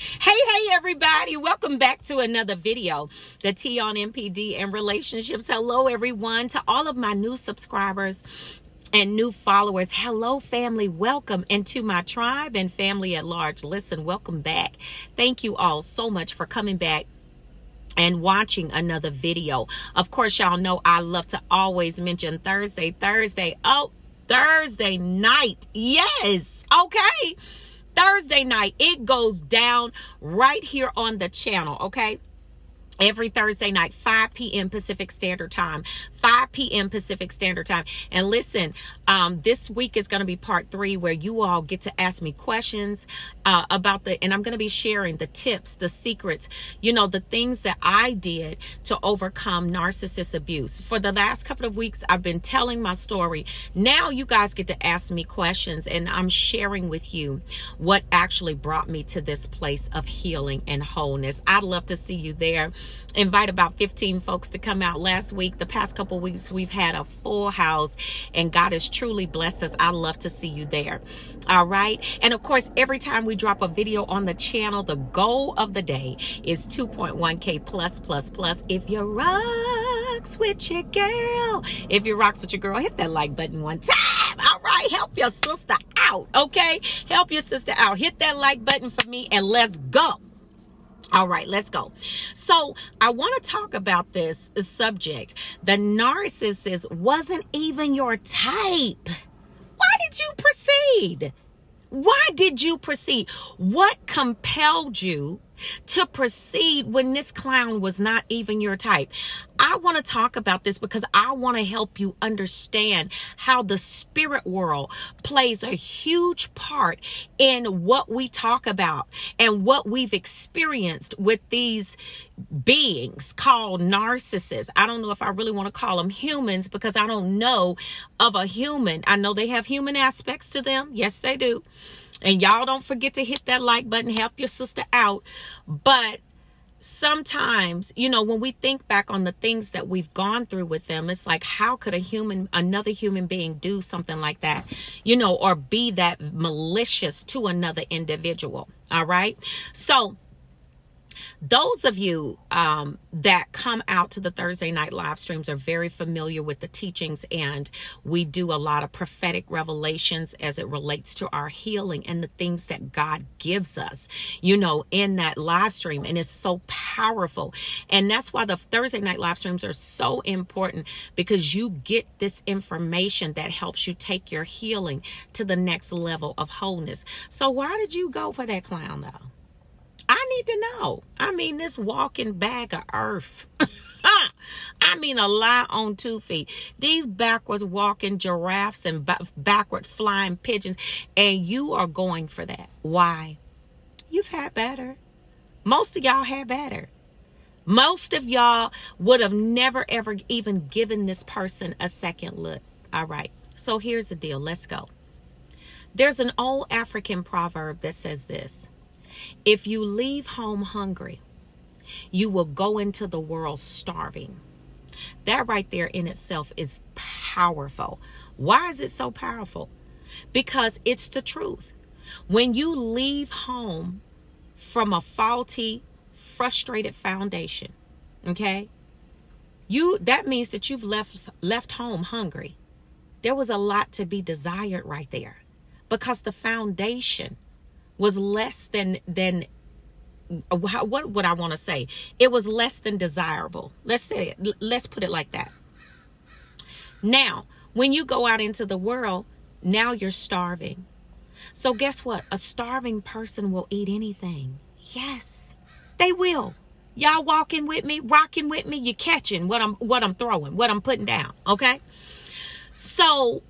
Hey everybody, welcome back to another video. The T on MPD and relationships. Hello everyone, to all of my new subscribers and new followers. Hello family, welcome, and to my tribe and family at large. Listen, welcome back. Thank you all so much for coming back and watching another video. Of course, y'all know I love to always mention Thursday night. Yes, okay. Thursday night, it goes down right here on the channel, okay? Every Thursday night, 5 p.m. Pacific Standard Time. 5 p.m. Pacific Standard Time. And listen, this week is going to be part 3 where you all get to ask me questions about and I'm going to be sharing the tips, the secrets, you know, the things that I did to overcome narcissist abuse. For the last couple of weeks, I've been telling my story. Now you guys get to ask me questions, and I'm sharing with you what actually brought me to this place of healing and wholeness. I'd love to see you there. Invite about 15 folks to come out. Last week, the past couple of weeks, we've had a full house and God has truly blessed us. I'd love to see you there. All right. And of course, every time we drop a video on the channel, the goal of the day is 2.1K plus. If you rocks with your girl, hit that like button one time. All right. Help your sister out. Okay. Help your sister out. Hit that like button for me and let's go. All right, let's go. So I want to talk about this subject. The narcissist wasn't even your type. Why did you proceed? Why did you proceed? What compelled you to proceed when this clown was not even your type? I want to talk about this because I want to help you understand how the spirit world plays a huge part in what we talk about and what we've experienced with these beings called narcissists. I don't know if I really want to call them humans because I don't know of a human. I know they have human aspects to them. Yes, they do. And y'all don't forget to hit that like button, help your sister out. But sometimes, you know, when we think back on the things that we've gone through with them, it's like, how could another human being do something like that, you know, or be that malicious to another individual? All right. So those of you that come out to the Thursday night live streams are very familiar with the teachings, and we do a lot of prophetic revelations as it relates to our healing and the things that God gives us, you know, in that live stream. And it's so powerful. And that's why the Thursday night live streams are so important, because you get this information that helps you take your healing to the next level of wholeness. So why did you go for that clown though? I need to know. I mean, this walking bag of earth. I mean, a lie on 2 feet. These backwards walking giraffes and backward flying pigeons. And you are going for that. Why? You've had better. Most of y'all had better. Most of y'all would have never, ever even given this person a second look. All right. So here's the deal. Let's go. There's an old African proverb that says this: if you leave home hungry, you will go into the world starving. That right there in itself is powerful. Why is it so powerful? Because it's the truth. When you leave home from a faulty, frustrated foundation, okay, that means that you've left home hungry. There was a lot to be desired right there, because the foundation was less than what would I want to say? It was less than desirable. Let's put it like that. Now, when you go out into the world, now you're starving. So guess what? A starving person will eat anything. Yes, they will. Y'all walking with me, rocking with me, you're catching what I'm throwing, what I'm putting down, okay? So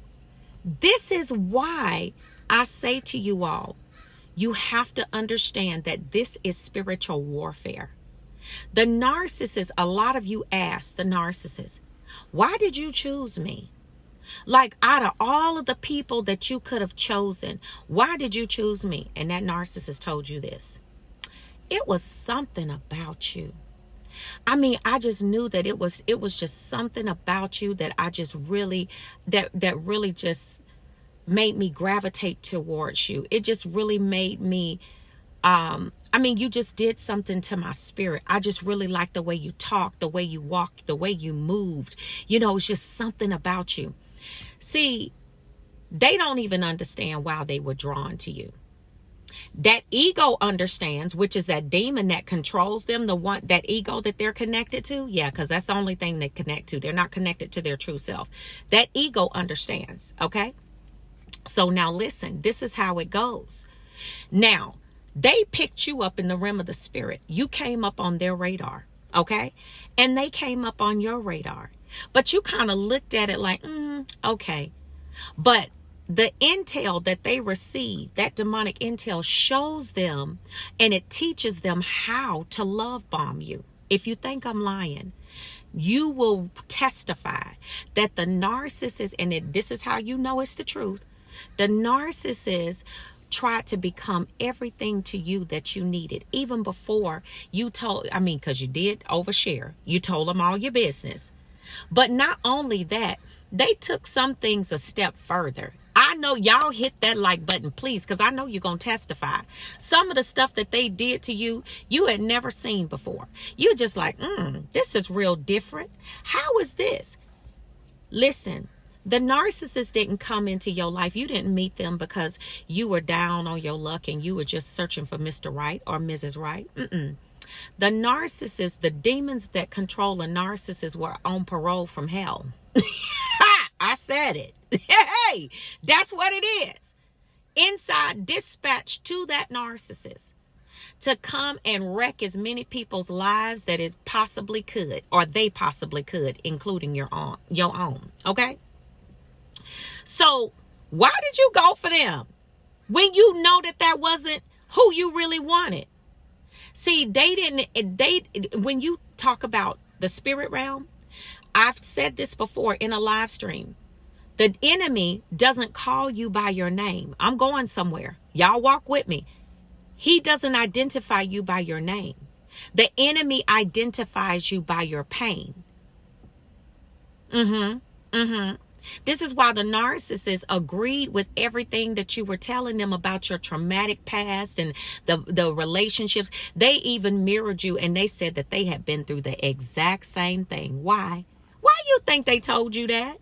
this is why I say to you all, you have to understand that this is spiritual warfare. The narcissist, a lot of you ask the narcissist, why did you choose me? Like, out of all of the people that you could have chosen, why did you choose me? And that narcissist told you this: it was something about you. I mean, I just knew that it was just something about you that I just really, that really just made me gravitate towards you. It just really made me I mean, you just did something to my spirit. I just really like the way you talked, the way you walked, the way you moved. You know, it's just something about you. See, they don't even understand why they were drawn to you. That ego understands, which is that demon that controls them, that ego that they're connected to. Yeah, because that's the only thing they connect to. They're not connected to their true self. That ego understands, okay? So now listen, this is how it goes. Now, they picked you up in the realm of the spirit. You came up on their radar, okay? And they came up on your radar. But you kind of looked at it like, okay. But the intel that they receive, that demonic intel, shows them and it teaches them how to love bomb you. If you think I'm lying, you will testify that the narcissist, and this is how you know it's the truth, the narcissist tried to become everything to you that you needed, even before you told, because you did overshare. You told them all your business. But not only that, they took some things a step further. I know y'all hit that like button, please, because I know you're going to testify. Some of the stuff that they did to you, you had never seen before. You're just like, this is real different. How is this? Listen, the narcissist didn't come into your life. You didn't meet them because you were down on your luck and you were just searching for Mr. Right or Mrs. Right. The narcissist, the demons that control a narcissist were on parole from hell. I said it. Hey, that's what it is. Inside dispatch to that narcissist to come and wreck as many people's lives that it possibly could, or they possibly could, including your own. Okay? So why did you go for them when you know that wasn't who you really wanted? See, when you talk about the spirit realm, I've said this before in a live stream. The enemy doesn't call you by your name. I'm going somewhere. Y'all walk with me. He doesn't identify you by your name. The enemy identifies you by your pain. This is why the narcissist agreed with everything that you were telling them about your traumatic past and the relationships. They even mirrored you and they said that they had been through the exact same thing. Why? Why you think they told you that?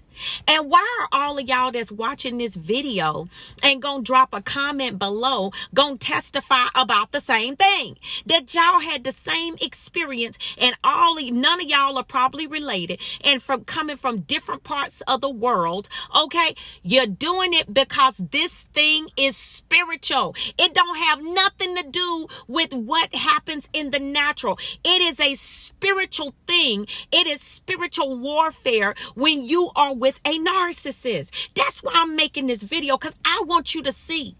And why are all of y'all that's watching this video and gonna drop a comment below gonna testify about the same thing? That y'all had the same experience and none of y'all are probably related and coming from different parts of the world, okay? You're doing it because this thing is spiritual. It don't have nothing to do with what happens in the natural. It is a spiritual thing. It is spiritual warfare when you are with a narcissist. That's why I'm making this video, because I want you to see.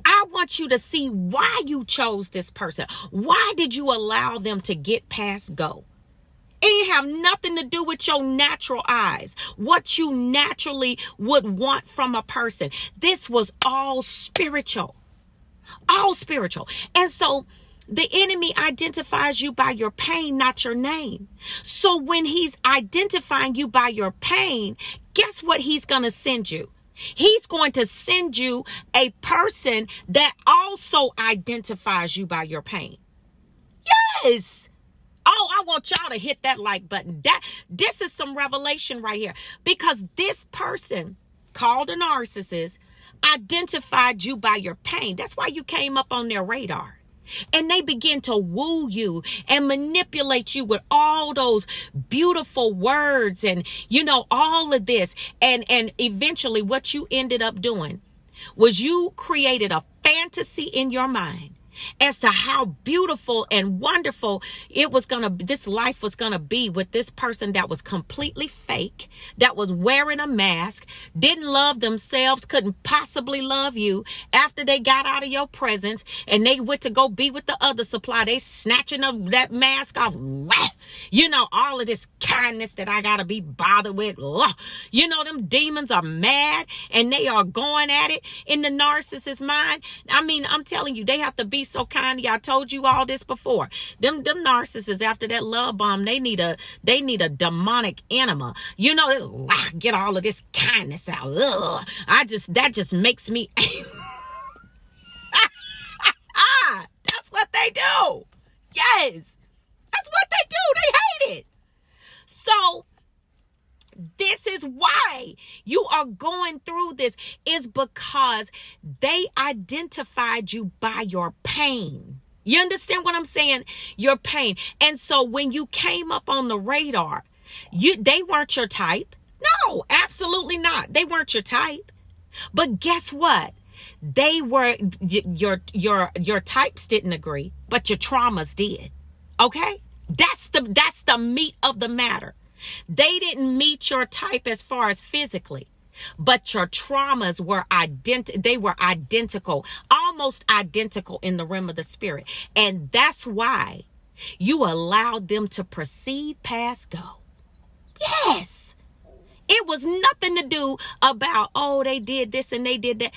I want you to see why you chose this person. Why did you allow them to get past go? It didn't have nothing to do with your natural eyes, what you naturally would want from a person. This was all spiritual. All spiritual. And so the enemy identifies you by your pain, not your name. So when he's identifying you by your pain, guess what he's going to send you? He's going to send you a person that also identifies you by your pain. Yes. Oh, I want y'all to hit that like button. This is some revelation right here. Because this person called a narcissist identified you by your pain. That's why you came up on their radar. And they begin to woo you and manipulate you with all those beautiful words and, all of this. And eventually what you ended up doing was you created a fantasy in your mind as to how beautiful and wonderful this life was gonna be with this person that was completely fake, that was wearing a mask, didn't love themselves, couldn't possibly love you. After they got out of your presence and they went to go be with the other supply, they snatching that mask off. All of this kindness that I gotta be bothered with. Them demons are mad and they are going at it in the narcissist's mind. I'm telling you, they have to be so kind. I told you all this before. Them narcissists, after that love bomb, they need a demonic enema. Get all of this kindness out. That just makes me that's Yes. That's what they do. They hate it. So this is why you are going through this, is because they identified you by your pain. You understand what I'm saying? Your pain. And so when you came up on the radar, they weren't your type. No, absolutely not. They weren't your type. But guess what? They were, your types didn't agree, but your traumas did. Okay? That's the meat of the matter. They didn't meet your type as far as physically, but your traumas were identical, almost identical in the realm of the spirit. And that's why you allowed them to proceed past go. Yes. It was nothing to do about, oh, they did this and they did that.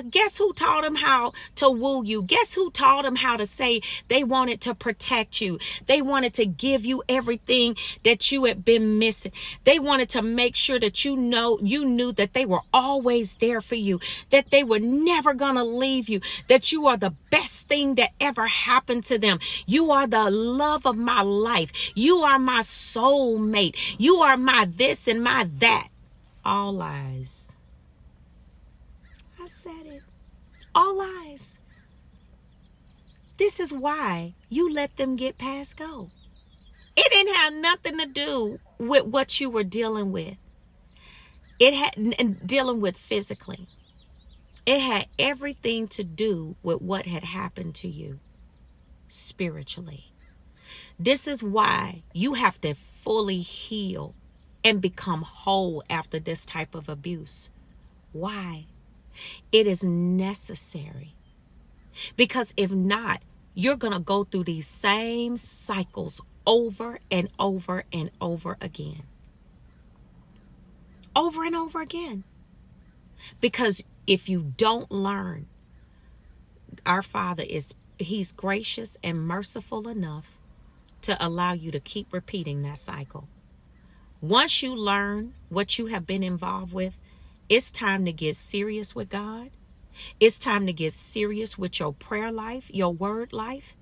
Guess who taught them how to woo you? Guess who taught them how to say they wanted to protect you? They wanted to give you everything that you had been missing. They wanted to make sure that you knew that they were always there for you, that they were never going to leave you, that you are the best thing that ever happened to them. You are the love of my life. You are my soulmate. You are my this and my that. All lies. I said it. All lies. This is why you let them get past go. It didn't have nothing to do with what you were dealing with. It had dealing with physically. It had everything to do with what had happened to you spiritually. This is why you have to fully heal and become whole after this type of abuse. Why? It is necessary, because if not, you're going to go through these same cycles over and over and over again. Over and over again. Because if you don't learn, our Father He's gracious and merciful enough to allow you to keep repeating that cycle. Once you learn what you have been involved with, it's time to get serious with God. It's time to get serious with your prayer life, your word life.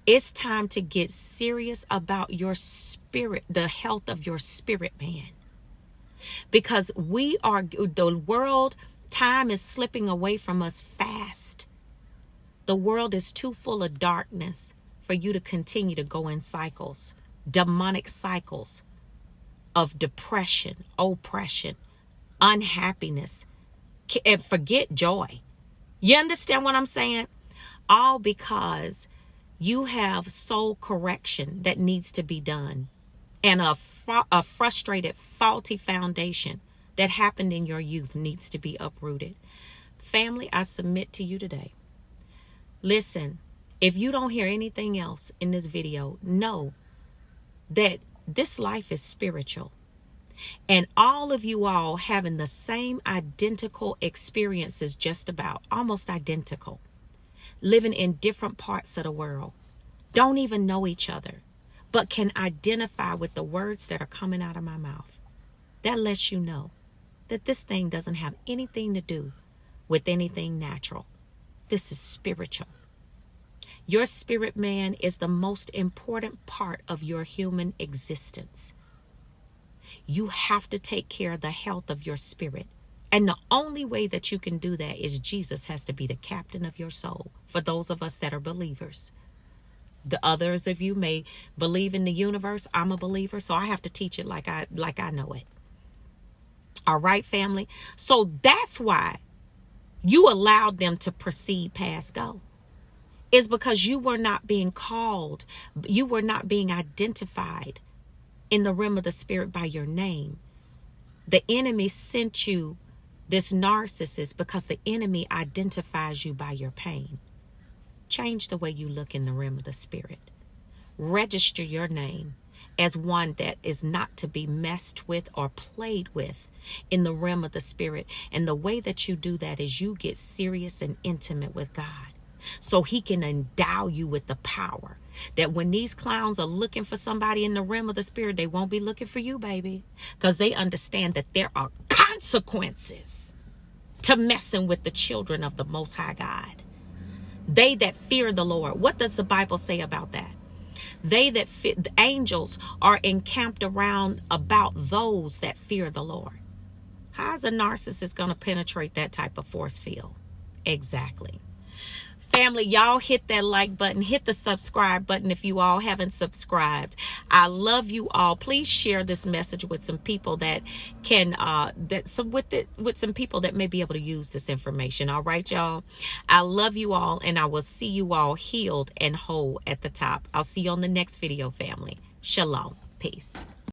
It's time to get serious about your spirit, the health of your spirit, man. Because the world, time is slipping away from us fast. The world is too full of darkness for you to continue to go in cycles, demonic cycles of depression, oppression, unhappiness, and forget joy. You understand what I'm saying? All because you have soul correction that needs to be done, and a frustrated, faulty foundation that happened in your youth needs to be uprooted. Family, I submit to you today. Listen, if you don't hear anything else in this video, know that this life is spiritual. And all of you all having the same identical experiences, just about, almost identical, living in different parts of the world, don't even know each other, but can identify with the words that are coming out of my mouth. That lets you know that this thing doesn't have anything to do with anything natural. This is spiritual. Your spirit, man, is the most important part of your human existence. You have to take care of the health of your spirit. And the only way that you can do that is Jesus has to be the captain of your soul. For those of us that are believers. The others of you may believe in the universe. I'm a believer, so I have to teach it like I know it. All right, family? So that's why you allowed them to proceed past go. It's because you were not being called. You were not being identified in the realm of the spirit by your name. The enemy sent you this narcissist because the enemy identifies you by your pain. Change the way you look in the realm of the spirit. Register your name as one that is not to be messed with or played with in the realm of the spirit. And the way that you do that is you get serious and intimate with God, so he can endow you with the power that when these clowns are looking for somebody in the realm of the spirit, they won't be looking for you, baby, because they understand that there are consequences to messing with the children of the Most High God. They that fear the Lord. What does the Bible say about that? The angels are encamped around about those that fear the Lord. How's a narcissist going to penetrate that type of force field? Exactly. Family, y'all hit that like button, hit the subscribe button if you all haven't subscribed. I love you all. Please share this message with some people that can with some people that may be able to use this information. All right, y'all. I love you all, and I will see you all healed and whole at the top. I'll see you on the next video, family. Shalom. Peace.